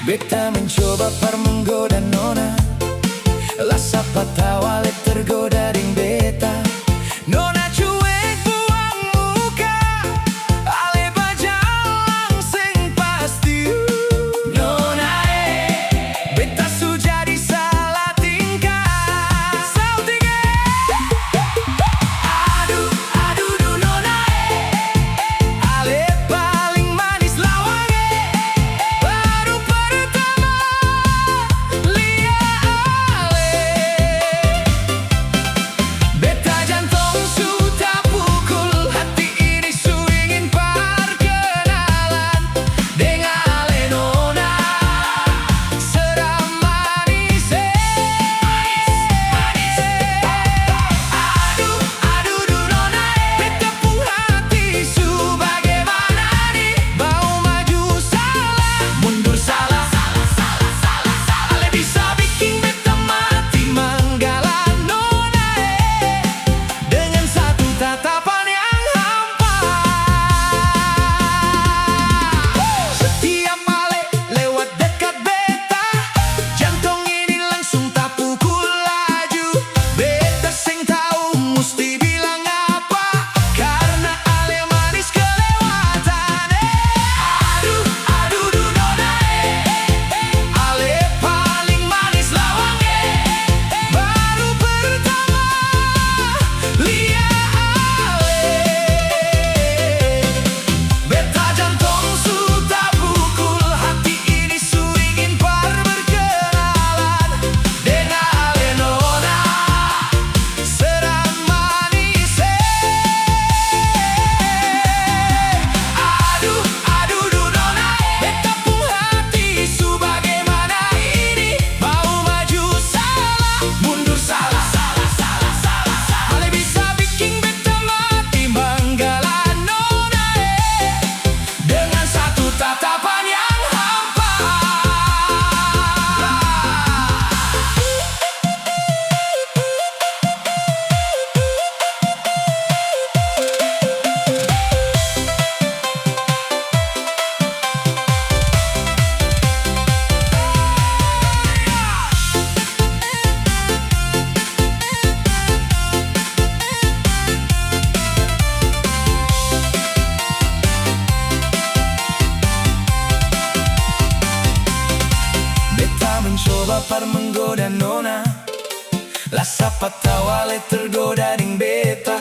Beta mencoba par menggoda nona, lah sapa tawa le tergoda ding beta. Nona cuek buang muka, ale bajalang sing pasti. Nona beta su jadi salah tingkah. Salting aduh aduh du nona ale paling manis lawang baru pertama lihat ale. Beta jantung sudah pukul, hati ini su ingin perkenalan dengan ale nona. Seram manis aduh aduh du nona beta pun hati su bagaimana nih, mau maju salah mundur salah, ale bisa bikin beta mati manggala nona dengan satu tatapan yang hampa. Setiap ale lewat dekat beta, jantung ini langsung tak pukul laju. Beta sing tahu musti bilang apa, karena ale manis kelewatan. Aduh aduh du nona ale paling manis lawang baru pertama lihat ale. Beta jantung sudah pukul, hati ini su ingin berkenalan dengan ale nona. Seram manis aduh aduh du nona beta pun hati su bagaimana ini, mau maju salah mundur salah, ale bisa bikin beta mati manggala nona dengan satu tatapan yang hampa. Beta mencoba par menggoda nona, lah sapa tawa le tergoda ding beta.